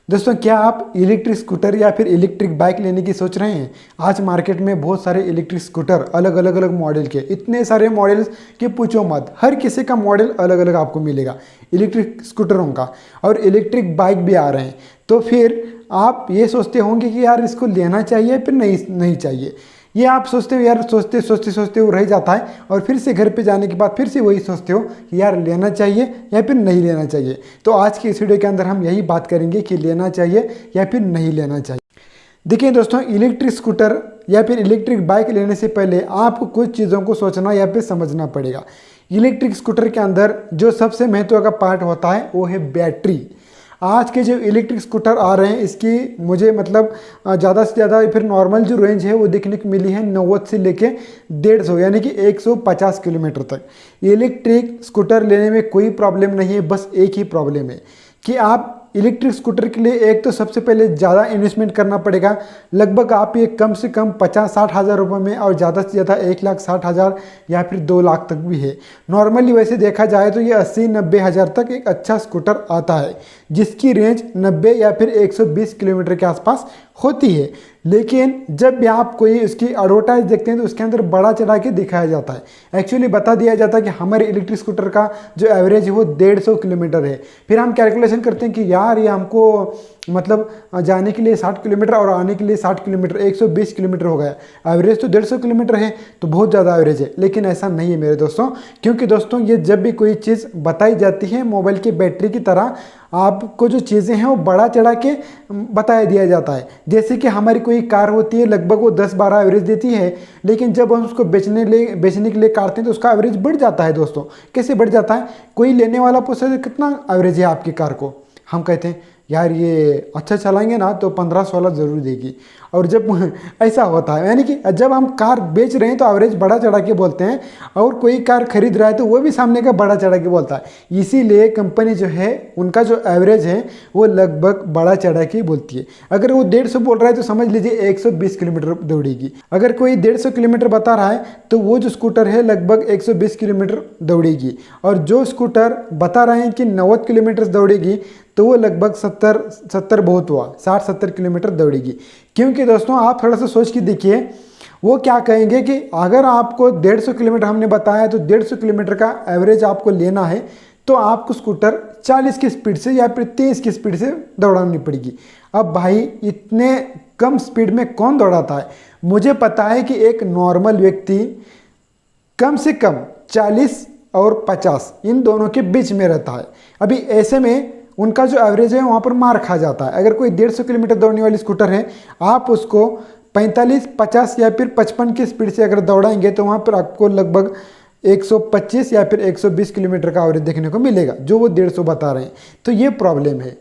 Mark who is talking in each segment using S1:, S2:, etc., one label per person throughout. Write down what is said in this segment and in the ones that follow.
S1: दोस्तों, क्या आप इलेक्ट्रिक स्कूटर या फिर इलेक्ट्रिक बाइक लेने की सोच रहे हैं? आज मार्केट में बहुत सारे इलेक्ट्रिक स्कूटर अलग मॉडल के, इतने सारे मॉडल्स कि पूछो मत। हर किसी का मॉडल अलग अलग आपको मिलेगा इलेक्ट्रिक स्कूटरों का, और इलेक्ट्रिक बाइक भी आ रहे हैं। तो फिर आप ये सोचते होंगे कि यार इसको लेना चाहिए फिर नहीं चाहिए। ये आप सोचते हो यार, सोचते वो रह जाता है, और फिर से घर पे जाने के बाद फिर से वही सोचते हो कि यार लेना चाहिए या फिर नहीं लेना चाहिए। तो आज की इस वीडियो के अंदर हम यही बात करेंगे कि लेना चाहिए या फिर नहीं लेना चाहिए। देखिए दोस्तों, इलेक्ट्रिक स्कूटर या फिर इलेक्ट्रिक बाइक लेने से पहले आपको कुछ चीज़ों को सोचना या फिर समझना पड़ेगा। इलेक्ट्रिक स्कूटर के अंदर जो सबसे महत्व का पार्ट होता है वो है बैटरी। आज के जो इलेक्ट्रिक स्कूटर आ रहे हैं इसकी मुझे मतलब ज़्यादा से ज़्यादा फिर नॉर्मल जो रेंज है वो देखने को मिली है 90 से लेके 150 यानी कि 150 किलोमीटर तक। इलेक्ट्रिक स्कूटर लेने में कोई प्रॉब्लम नहीं है, बस एक ही प्रॉब्लम है कि आप इलेक्ट्रिक स्कूटर के लिए एक तो सबसे पहले ज़्यादा इन्वेस्टमेंट करना पड़ेगा। लगभग आप ये कम से कम 50-60 हज़ार रुपये में, और ज़्यादा से ज़्यादा 1,60,000 या फिर 2 लाख तक भी है। नॉर्मली वैसे देखा जाए तो ये 80-90 हज़ार तक एक अच्छा स्कूटर आता है जिसकी रेंज 90 या फिर 120 किलोमीटर के आसपास होती है। लेकिन जब भी आप कोई उसकी एडवर्टाइज देखते हैं तो उसके अंदर बड़ा चढ़ा के दिखाया जाता है। एक्चुअली बता दिया जाता है कि हमारे इलेक्ट्रिक स्कूटर का जो एवरेज है वो 150 किलोमीटर है। फिर हम कैलकुलेशन करते हैं कि यार ये हमको मतलब जाने के लिए 60 किलोमीटर और आने के लिए 60 किलोमीटर, 120 किलोमीटर हो गया। एवरेज तो 150 किलोमीटर है, तो बहुत ज़्यादा एवरेज है। लेकिन ऐसा नहीं है मेरे दोस्तों, क्योंकि दोस्तों ये जब भी कोई चीज़ बताई जाती है मोबाइल की बैटरी की तरह, आपको जो चीज़ें हैं वो बड़ा चढ़ा के बताया दिया जाता है। जैसे कि हमारी कोई कार होती है, लगभग वो 10-12 एवरेज देती है, लेकिन जब हम उसको बेचने के लिए काटते हैं तो उसका एवरेज बढ़ जाता है। दोस्तों कैसे बढ़ जाता है? कोई लेने वाला पूछता है कितना एवरेज है आपकी कार को, हम कहते हैं यार ये अच्छा चलाएंगे ना तो 15-16 ज़रूर देगी। और जब ऐसा होता है, यानी कि जब हम कार बेच रहे हैं तो एवरेज बड़ा चढ़ा के बोलते हैं, और कोई कार खरीद रहा है तो वो भी सामने का बड़ा चढ़ा के बोलता है। इसीलिए कंपनी जो है उनका जो एवरेज है वो लगभग बड़ा चढ़ा के बोलती है। अगर वो 150 बोल रहा है तो समझ लीजिए 120 किलोमीटर दौड़ेगी। अगर कोई 150 किलोमीटर बता रहा है तो वो जो स्कूटर है लगभग 120 किलोमीटर दौड़ेगी, और जो स्कूटर बता रहे हैं कि 90 किलोमीटर दौड़ेगी तो वो लगभग 70 बहुत हुआ, 60-70 किलोमीटर दौड़ेगी। क्योंकि दोस्तों आप थोड़ा सा सोच के देखिए, वो क्या कहेंगे कि अगर आपको 150 किलोमीटर हमने बताया तो 150 किलोमीटर का एवरेज आपको लेना है तो आपको स्कूटर 40 की स्पीड से या फिर 30 की स्पीड से दौड़ानी पड़ेगी। अब भाई इतने कम स्पीड में कौन दौड़ाता है? मुझे पता है कि एक नॉर्मल व्यक्ति कम से कम 40 और 50 इन दोनों के बीच में रहता है। अभी ऐसे में उनका जो एवरेज है वहाँ पर मार खा जाता है। अगर कोई 150 किलोमीटर दौड़ने वाली स्कूटर है, आप उसको 45, 50 या फिर 55 की स्पीड से अगर दौड़ाएंगे तो वहाँ पर आपको लगभग 125 या फिर 120 किलोमीटर का एवरेज देखने को मिलेगा, जो वो 150 बता रहे हैं। तो ये प्रॉब्लम है।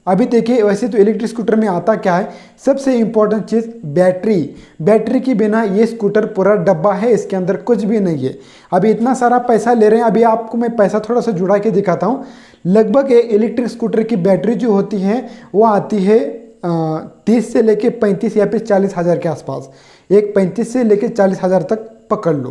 S1: अभी देखिए, वैसे तो इलेक्ट्रिक स्कूटर में आता क्या है, सबसे इम्पोर्टेंट चीज़ बैटरी। बैटरी के बिना ये स्कूटर पूरा डब्बा है, इसके अंदर कुछ भी नहीं है। अभी इतना सारा पैसा ले रहे हैं, अभी आपको मैं पैसा थोड़ा सा जुड़ा के दिखाता हूँ। लगभग इलेक्ट्रिक स्कूटर की बैटरी जो होती है वो आती है 30 से लेके 35 या फिर 40 हज़ार के आसपास। एक 35 से लेके 40 हज़ार तक पकड़ लो,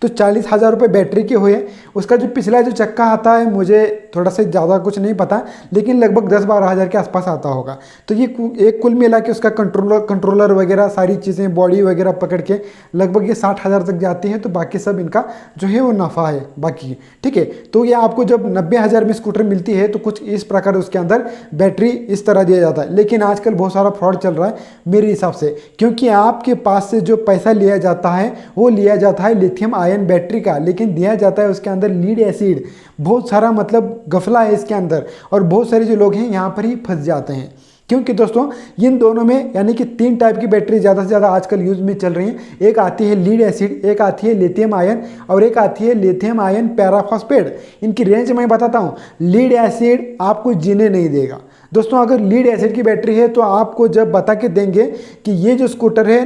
S1: तो 40 हज़ार रुपये बैटरी के हुए। उसका जो पिछला जो चक्का आता है मुझे थोड़ा सा ज़्यादा कुछ नहीं पता, लेकिन लगभग 10-12 हज़ार के आसपास आता होगा। तो ये एक कुल मिला के उसका कंट्रोलर वगैरह सारी चीज़ें, बॉडी वगैरह पकड़ के लगभग ये 60 हज़ार तक जाती है। तो बाकी सब इनका जो है वो नफ़ा है बाकी, ठीक है। तो ये आपको जब 90 हज़ार में स्कूटर मिलती है तो कुछ इस प्रकार उसके अंदर बैटरी इस तरह दिया जाता है। लेकिन आजकल बहुत सारा फ्रॉड चल रहा है मेरे हिसाब से, क्योंकि आपके पास से जो पैसा लिया जाता है वो लिया जाता है लिथियम आयन बैटरी का, लेकिन दिया जाता है उसके अंदर लीड एसिड। बहुत सारा मतलब गफला है इसके अंदर, और बहुत सारे जो लोग हैं यहाँ पर ही फंस जाते हैं। क्योंकि दोस्तों इन दोनों में यानी कि 3 टाइप की बैटरी ज़्यादा से ज़्यादा आजकल यूज में चल रही हैं। एक आती है लीड एसिड, एक आती है लिथियम आयन, और एक आती है लिथियम आयन पैराफॉस्फेट। इनकी रेंज मैं बताता हूँ। लीड एसिड आपको जीने नहीं देगा दोस्तों। अगर लीड एसिड की बैटरी है तो आपको जब बता के देंगे कि ये जो स्कूटर है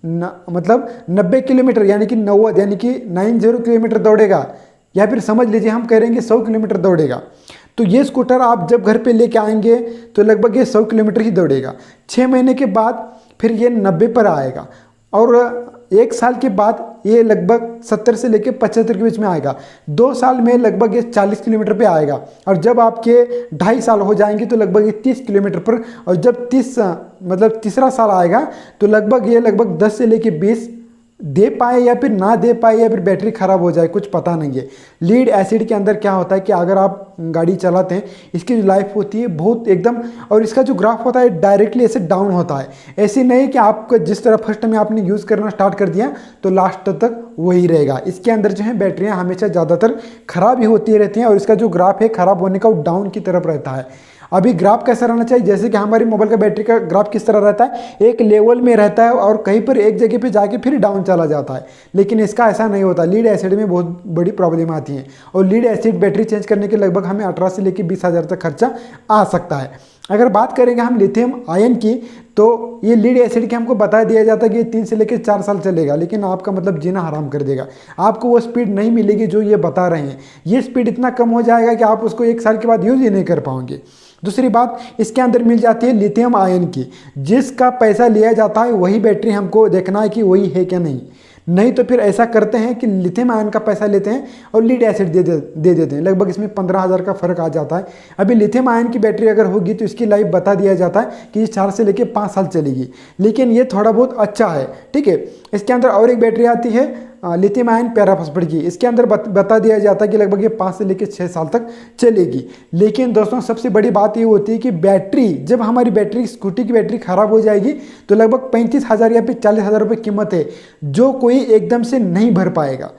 S1: मतलब 90 किलोमीटर यानी कि 90 यानी कि 90 किलोमीटर दौड़ेगा, या फिर समझ लीजिए हम कह रहे हैं 100 किलोमीटर दौड़ेगा, तो ये स्कूटर आप जब घर पे लेके आएंगे तो लगभग ये 100 किलोमीटर ही दौड़ेगा। 6 महीने के बाद फिर ये 90 पर आएगा, और 1 साल के बाद ये लगभग 70 से लेकर 75 के बीच में आएगा। 2 साल में लगभग ये 40 किलोमीटर पे आएगा, और जब आपके 2.5 साल हो जाएंगे तो लगभग ये 30 किलोमीटर पर, और जब तीसरा साल आएगा तो लगभग ये 10 से लेकर 20 दे पाए या फिर ना दे पाए, या फिर बैटरी ख़राब हो जाए, कुछ पता नहीं है। लीड एसिड के अंदर क्या होता है कि अगर आप गाड़ी चलाते हैं, इसकी जो लाइफ होती है बहुत एकदम, और इसका जो ग्राफ होता है डायरेक्टली ऐसे डाउन होता है। ऐसे नहीं कि आपको जिस तरह फर्स्ट में आपने यूज़ करना स्टार्ट कर दिया तो लास्ट तक वही रहेगा। इसके अंदर जो है बैटरियाँ हमेशा ज़्यादातर ख़राब ही होती रहती हैं, और इसका जो ग्राफ है ख़राब होने का वो डाउन की तरफ रहता है। अभी ग्राफ कैसा रहना चाहिए, जैसे कि हमारी मोबाइल का बैटरी का ग्राफ किस तरह रहता है, एक लेवल में रहता है और कहीं पर एक जगह पे जाके फिर डाउन चला जाता है, लेकिन इसका ऐसा नहीं होता। लीड एसिड में बहुत बड़ी प्रॉब्लम आती है, और लीड एसिड बैटरी चेंज करने के लगभग हमें 18 से लेकर 20 हज़ार तक खर्चा आ सकता है। अगर बात करेंगे हम लिथियम आयन की, तो ये लीड एसिड के हमको बता दिया जाता है कि ये 3 से लेकर 4 साल चलेगा, लेकिन आपका मतलब जीना हराम कर देगा। आपको वो स्पीड नहीं मिलेगी जो ये बता रहे हैं। ये स्पीड इतना कम हो जाएगा कि आप उसको 1 साल के बाद यूज़ ही नहीं कर पाओगे। दूसरी बात, इसके अंदर मिल जाती है लिथियम आयन की, जिसका पैसा लिया जाता है वही बैटरी हमको देखना है कि वही है क्या नहीं तो फिर ऐसा करते हैं कि लिथियम आयन का पैसा लेते हैं और लीड एसिड दे देते हैं। लगभग इसमें 15,000 का फर्क आ जाता है। अभी लिथियम आयन की बैटरी अगर होगी तो इसकी लाइफ बता दिया जाता है कि ये 4 से लेकर 5 साल चलेगी, लेकिन ये थोड़ा बहुत अच्छा है, ठीक है। इसके अंदर और एक बैटरी आती है लिथियम आयन पैराफॉस्फेट की, इसके अंदर बता दिया जाता है कि लगभग ये 5 से लेकर 6 साल तक चलेगी। लेकिन दोस्तों सबसे बड़ी बात ये होती है कि बैटरी, जब हमारी बैटरी स्कूटी की बैटरी खराब हो जाएगी तो लगभग 35,000 या फिर 40,000 रुपये कीमत है, जो कोई एकदम से नहीं भर पाएगा।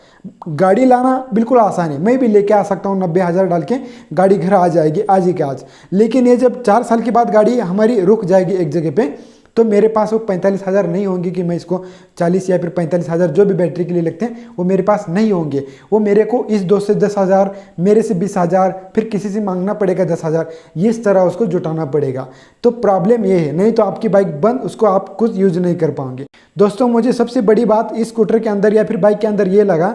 S1: गाड़ी लाना बिल्कुल आसान है, मैं भी लेके आ सकता हूँ 90,000 डाल के, गाड़ी घर आ जाएगी आज ही के आज। लेकिन ये जब 4 साल के बाद गाड़ी हमारी रुक जाएगी एक जगह पे, तो मेरे पास वो 45,000 नहीं होंगे कि मैं इसको 40 या फिर 45,000 जो भी बैटरी के लिए लगते हैं वो मेरे पास नहीं होंगे। वो मेरे को इस दोस्त से 10,000, मेरे से 20,000, फिर किसी से मांगना पड़ेगा 10,000, इस तरह उसको जुटाना पड़ेगा। तो प्रॉब्लम ये है, नहीं तो आपकी बाइक बंद, उसको आप कुछ यूज नहीं कर पाओगे। दोस्तों मुझे सबसे बड़ी बात इस स्कूटर के अंदर या फिर बाइक के अंदर ये लगा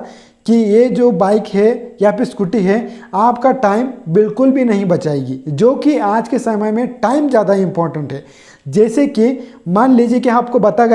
S1: कि ये जो बाइक है या फिर स्कूटी है आपका टाइम बिल्कुल भी नहीं बचाएगी, जो कि आज के समय में टाइम ज़्यादा इंपॉर्टेंट है। जैसे कि मान लीजिए कि आपको बता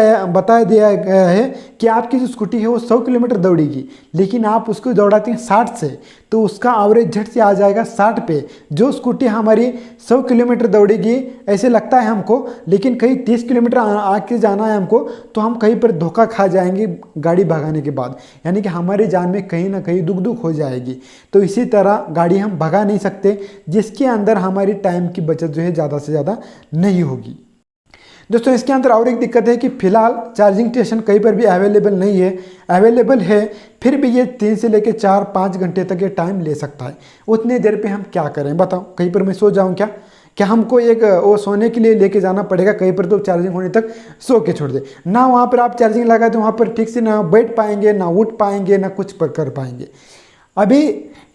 S1: दिया गया है कि आपकी जो स्कूटी है वो 100 किलोमीटर दौड़ेगी, लेकिन आप उसको दौड़ाते हैं 60 से, तो उसका एवरेज झट से आ जाएगा 60 पे। जो स्कूटी हमारी 100 किलोमीटर दौड़ेगी ऐसे लगता है हमको, लेकिन कहीं 30 किलोमीटर आके जाना है हमको, तो हम कहीं पर धोखा खा जाएंगे गाड़ी भगाने के बाद, यानी कि हमारी जान में कहीं ना कहीं दुख हो जाएगी। तो इसी तरह गाड़ी हम भगा नहीं सकते जिसके अंदर हमारी टाइम की बचत जो है ज़्यादा से ज़्यादा नहीं होगी। दोस्तों इसके अंदर और एक दिक्कत है कि फिलहाल चार्जिंग स्टेशन कहीं पर भी अवेलेबल नहीं है, अवेलेबल है फिर भी ये 3 से लेकर 4-5 घंटे तक ये टाइम ले सकता है। उतनी देर पे हम क्या करें बताओ, कहीं पर मैं सो जाऊं क्या हमको एक वो सोने के लिए लेके जाना पड़ेगा कहीं पर, तो चार्जिंग होने तक सो के छोड़ दे ना, वहाँ पर आप चार्जिंग लगा तो वहाँ पर ठीक से ना बैठ पाएंगे, ना उठ पाएंगे, ना कुछ कर पाएंगे। अभी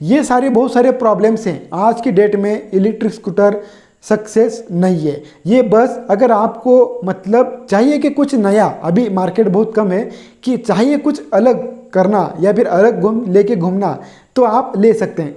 S1: ये बहुत सारे प्रॉब्लम्स हैं आज की डेट में। इलेक्ट्रिक स्कूटर सक्सेस नहीं है ये, बस अगर आपको मतलब चाहिए कि कुछ नया, अभी मार्केट बहुत कम है, कि चाहिए कुछ अलग करना या फिर अलग लेके घूमना, तो आप ले सकते हैं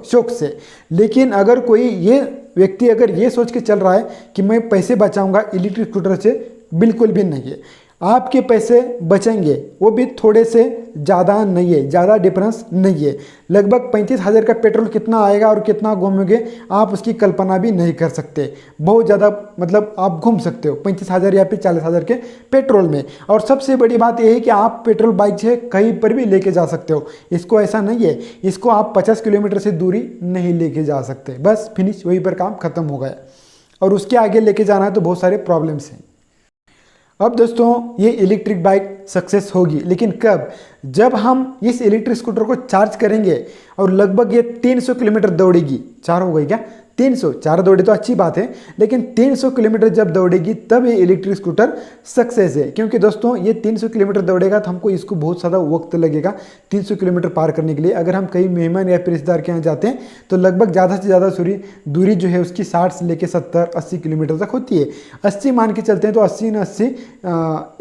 S1: शौक से। लेकिन अगर कोई ये व्यक्ति अगर ये सोच के चल रहा है कि मैं पैसे बचाऊंगा इलेक्ट्रिक स्कूटर से, बिल्कुल भी नहीं है। आपके पैसे बचेंगे, वो भी थोड़े से, ज़्यादा नहीं है, ज़्यादा डिफरेंस नहीं है। लगभग 35,000 का पेट्रोल कितना आएगा और कितना घूमोगे आप उसकी कल्पना भी नहीं कर सकते। बहुत ज़्यादा मतलब आप घूम सकते हो 35,000 या फिर 40,000 के पेट्रोल में। और सबसे बड़ी बात यह है कि आप पेट्रोल बाइक से कहीं पर भी लेके जा सकते हो, इसको ऐसा नहीं है इसको आप 50 किलोमीटर से दूरी नहीं लेके जा सकते, बस फिनिश, वहीं पर काम खत्म हो गया। और उसके आगे लेके जाना है तो बहुत सारे प्रॉब्लम्स हैं। अब दोस्तों ये इलेक्ट्रिक बाइक सक्सेस होगी, लेकिन कब? जब हम इस इलेक्ट्रिक स्कूटर को चार्ज करेंगे और लगभग ये 300 किलोमीटर दौड़ेगी। 4 हो गई क्या? 304 दौड़े तो अच्छी बात है, लेकिन 300 किलोमीटर जब दौड़ेगी तब ये इलेक्ट्रिक स्कूटर सक्सेस है। क्योंकि दोस्तों ये 300 किलोमीटर दौड़ेगा तो हमको इसको बहुत ज़्यादा वक्त लगेगा 300 किलोमीटर पार करने के लिए। अगर हम कहीं मेहमान या फिर रिश्तेदार के यहाँ जाते हैं तो लगभग ज़्यादा से ज़्यादा दूरी जो है उसकी 60 से लेकर 70-80 किलोमीटर तक होती है। 80 मान के चलते हैं तो 80 न 80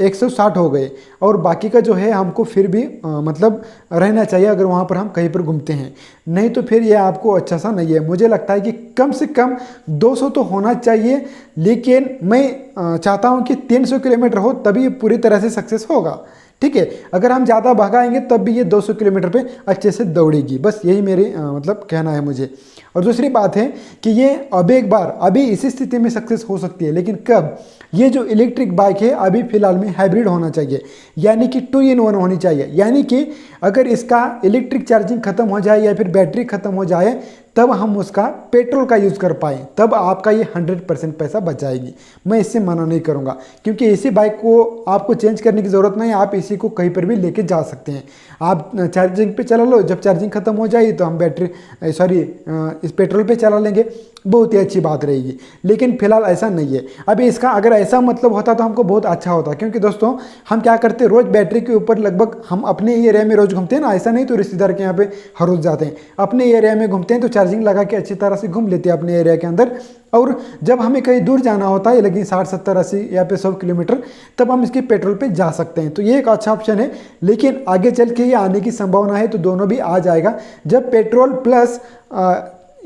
S1: 160 हो गए, और बाकी का जो है हमको फिर भी मतलब रहना चाहिए अगर वहाँ पर हम कहीं पर घूमते हैं, नहीं तो फिर ये आपको अच्छा सा नहीं है। मुझे लगता है कि कम से कम 200 तो होना चाहिए, लेकिन मैं चाहता हूँ कि 300 किलोमीटर हो तभी पूरी तरह से सक्सेस होगा। ठीक है। अगर हम ज़्यादा भगाएंगे तब भी ये 200 किलोमीटर पे अच्छे से दौड़ेगी। बस यही मेरे मतलब कहना है मुझे। और दूसरी बात है कि ये अब एक बार अभी इसी स्थिति में सक्सेस हो सकती है, लेकिन कब? ये जो इलेक्ट्रिक बाइक है अभी फिलहाल में हाइब्रिड होना चाहिए, यानी कि 2 in 1 होनी चाहिए। यानी कि अगर इसका इलेक्ट्रिक चार्जिंग खत्म हो जाए या फिर बैटरी खत्म हो जाए तब हम उसका पेट्रोल का यूज़ कर पाएँ, तब आपका ये 100% पैसा बचाएगी। मैं इससे मना नहीं करूँगा, क्योंकि इसी बाइक को आपको चेंज करने की ज़रूरत नहीं है। आप इसी को कहीं पर भी लेके जा सकते हैं। आप चार्जिंग पे चला लो, जब चार्जिंग खत्म हो जाएगी तो हम इस पेट्रोल पे चला लेंगे, बहुत ही अच्छी बात रहेगी। लेकिन फिलहाल ऐसा नहीं है। अभी इसका अगर ऐसा मतलब होता तो हमको बहुत अच्छा होता, क्योंकि दोस्तों हम क्या करते हैं, रोज़ बैटरी के ऊपर लगभग हम अपने एरिया में रोज़ घूमते हैं ना, ऐसा नहीं तो रिश्तेदार के यहाँ पे हर रोज़ जाते हैं, अपने एरिया में घूमते हैं तो चार्जिंग लगा के अच्छी तरह से घूम लेते हैं अपने एरिया के अंदर। और जब हमें कहीं दूर जाना होता है, लेकिन 60 70 80 या फिर 100 किलोमीटर, तब हम इसके पेट्रोल पे जा सकते हैं। तो ये एक अच्छा ऑप्शन है। लेकिन आगे चल के ये आने की संभावना है, तो दोनों भी आ जाएगा। जब पेट्रोल प्लस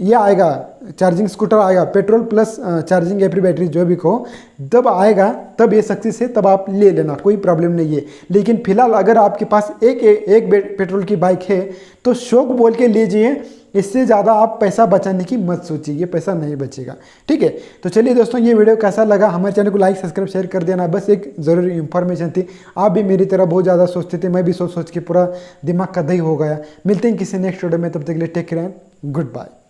S1: ये आएगा, चार्जिंग स्कूटर आएगा, पेट्रोल प्लस चार्जिंग या फिर बैटरी जो भी कहो, तब आएगा, तब ये सक्सेस है, तब आप ले लेना, कोई प्रॉब्लम नहीं है। लेकिन फिलहाल अगर आपके पास एक पेट्रोल की बाइक है तो शौक बोल के लीजिए, इससे ज़्यादा आप पैसा बचाने की मत सोचिए, ये पैसा नहीं बचेगा। ठीक है, तो चलिए दोस्तों, ये वीडियो कैसा लगा? हमारे चैनल को लाइक सब्सक्राइब शेयर कर देना। बस एक ज़रूरी इन्फॉर्मेशन थी। आप भी मेरी तरह बहुत ज़्यादा सोचते थे, मैं भी सोच सोच के पूरा दिमाग का दही हो गया। मिलते हैं किसी नेक्स्ट वीडियो में, तब तक के लिए take care and good bye.